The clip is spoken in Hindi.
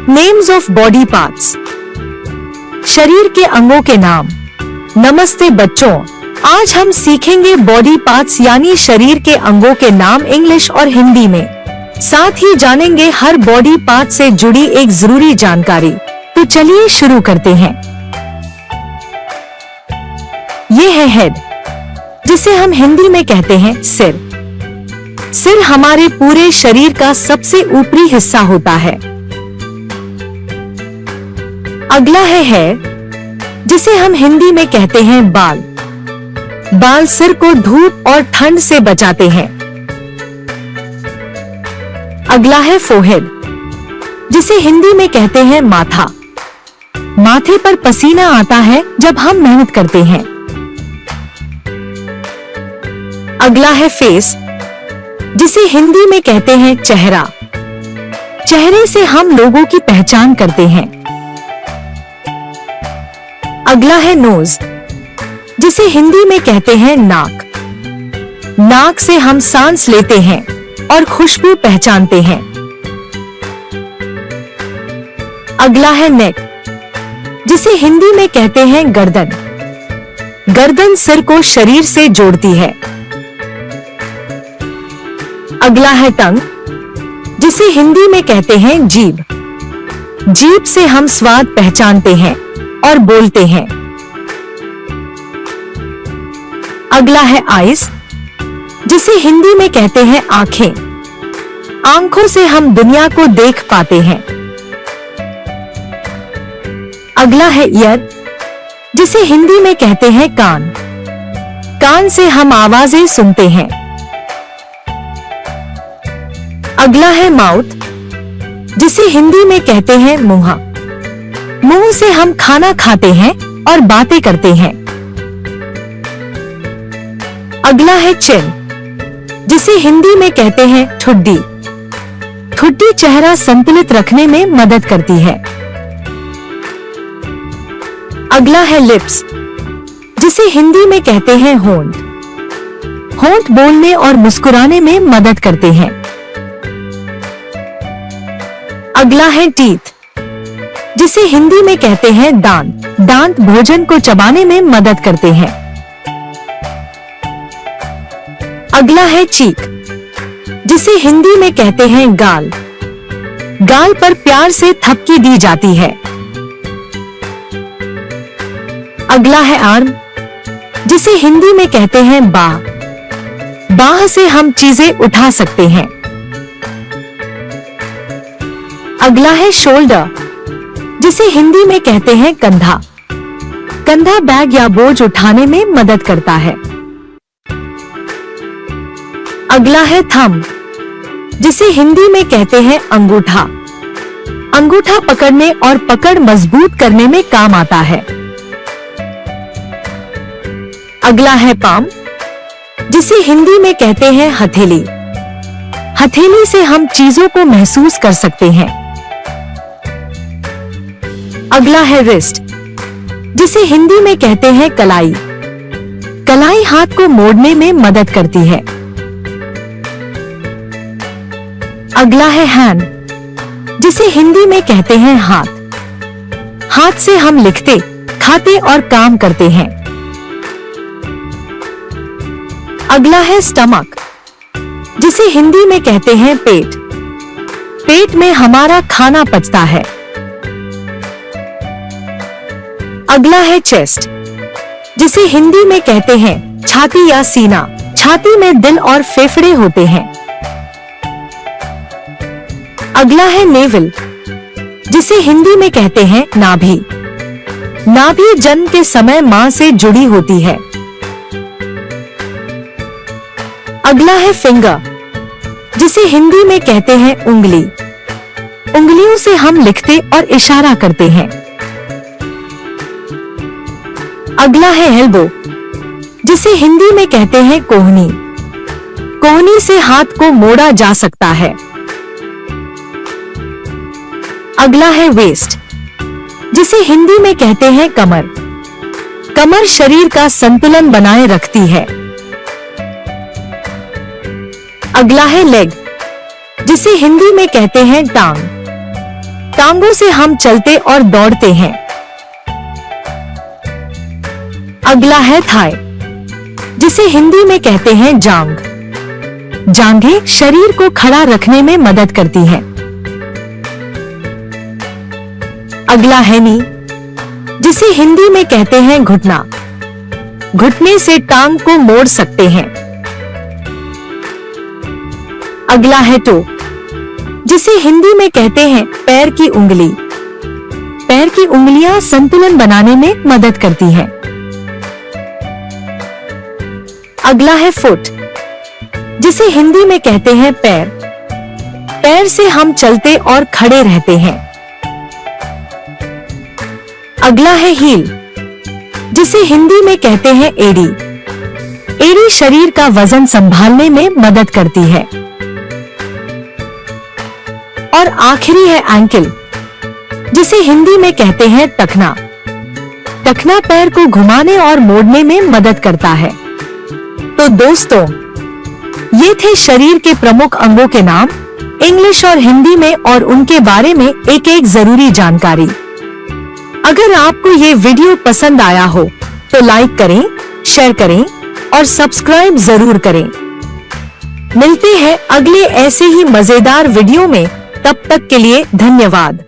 Names of body parts. शरीर के अंगों के नाम। नमस्ते बच्चों, आज हम सीखेंगे बॉडी पार्ट्स यानी शरीर के अंगों के नाम इंग्लिश और हिंदी में। साथ ही जानेंगे हर बॉडी पार्ट से जुड़ी एक जरूरी जानकारी। तो चलिए शुरू करते हैं। ये है हेड, जिसे हम हिंदी में कहते हैं सिर। सिर हमारे पूरे शरीर का सबसे ऊपरी हिस्सा होता है। अगला है हेयर, जिसे हम हिंदी में कहते हैं बाल। बाल सिर को धूप और ठंड से बचाते हैं। अगला है फोरहेड, जिसे हिंदी में कहते हैं माथा। माथे पर पसीना आता है जब हम मेहनत करते हैं। अगला है फेस, जिसे हिंदी में कहते हैं चेहरा। चेहरे से हम लोगों की पहचान करते हैं। अगला है नोज, जिसे हिंदी में कहते हैं नाक। नाक से हम सांस लेते हैं और खुशबू पहचानते हैं। अगला है नेक, जिसे हिंदी में कहते हैं गर्दन। गर्दन सिर को शरीर से जोड़ती है। अगला है टंग, जिसे हिंदी में कहते हैं जीभ। जीभ से हम स्वाद पहचानते हैं और बोलते हैं। अगला है आईज, जिसे हिंदी में कहते हैं आंखें। आंखों से हम दुनिया को देख पाते हैं। अगला है ईयर, जिसे हिंदी में कहते हैं कान। कान से हम आवाजें सुनते हैं। अगला है माउथ, जिसे हिंदी में कहते हैं मुंह। मुंह से हम खाना खाते हैं और बातें करते हैं। अगला है चिन, जिसे हिंदी में कहते हैं ठुड्डी। ठुड्डी चेहरा संतुलित रखने में मदद करती है। अगला है लिप्स, जिसे हिंदी में कहते हैं होंठ। होंठ बोलने और मुस्कुराने में मदद करते हैं। अगला है टीथ, जिसे हिंदी में कहते हैं दांत। दांत भोजन को चबाने में मदद करते हैं। अगला है चीक, जिसे हिंदी में कहते हैं गाल। गाल पर प्यार से थपकी दी जाती है। अगला है आर्म, जिसे हिंदी में कहते हैं बाह। बाह से हम चीजें उठा सकते हैं। अगला है शोल्डर, जिसे हिंदी में कहते हैं कंधा। कंधा बैग या बोझ उठाने में मदद करता है। अगला है थंब, जिसे हिंदी में कहते हैं अंगूठा। अंगूठा पकड़ने और पकड़ मजबूत करने में काम आता है। अगला है पाम, जिसे हिंदी में कहते हैं हथेली। हथेली से हम चीजों को महसूस कर सकते हैं। अगला है रिस्ट, जिसे हिंदी में कहते हैं कलाई। कलाई हाथ को मोड़ने में मदद करती है। अगला है हैंड, जिसे हिंदी में कहते हैं हाथ। हाथ से हम लिखते, खाते और काम करते हैं। अगला है स्टमक, जिसे हिंदी में कहते हैं पेट। पेट में हमारा खाना पचता है। अगला है चेस्ट, जिसे हिंदी में कहते हैं छाती या सीना। छाती में दिल और फेफड़े होते हैं। अगला है नेवल, जिसे हिंदी में कहते हैं नाभि। नाभि जन्म के समय मां से जुड़ी होती है। अगला है फिंगर, जिसे हिंदी में कहते हैं उंगली। उंगलियों से हम लिखते और इशारा करते हैं। अगला है एल्बो, जिसे हिंदी में कहते हैं कोहनी। कोहनी से हाथ को मोड़ा जा सकता है। अगला है वेस्ट, जिसे हिंदी में कहते हैं कमर। कमर शरीर का संतुलन बनाए रखती है। अगला है लेग, जिसे हिंदी में कहते हैं टांग। टांगों से हम चलते और दौड़ते हैं। अगला है थाई, जिसे हिंदी में कहते हैं जांघ। जांघें शरीर को खड़ा रखने में मदद करती हैं। अगला है नी, जिसे हिंदी में कहते हैं घुटना। घुटने से टांग को मोड़ सकते हैं। अगला है टो, जिसे हिंदी में कहते हैं पैर की उंगली। पैर की उंगलियां संतुलन बनाने में मदद करती हैं। अगला है फुट, जिसे हिंदी में कहते हैं पैर। पैर से हम चलते और खड़े रहते हैं। अगला है हील, जिसे हिंदी में कहते हैं एड़ी। एड़ी शरीर का वजन संभालने में मदद करती है। और आखिरी है एंकल, जिसे हिंदी में कहते हैं टखना। टखना पैर को घुमाने और मोड़ने में मदद करता है। तो दोस्तों, ये थे शरीर के प्रमुख अंगों के नाम इंग्लिश और हिंदी में, और उनके बारे में एक एक जरूरी जानकारी। अगर आपको ये वीडियो पसंद आया हो तो लाइक करें, शेयर करें और सब्सक्राइब जरूर करें। मिलते हैं अगले ऐसे ही मजेदार वीडियो में, तब तक के लिए धन्यवाद।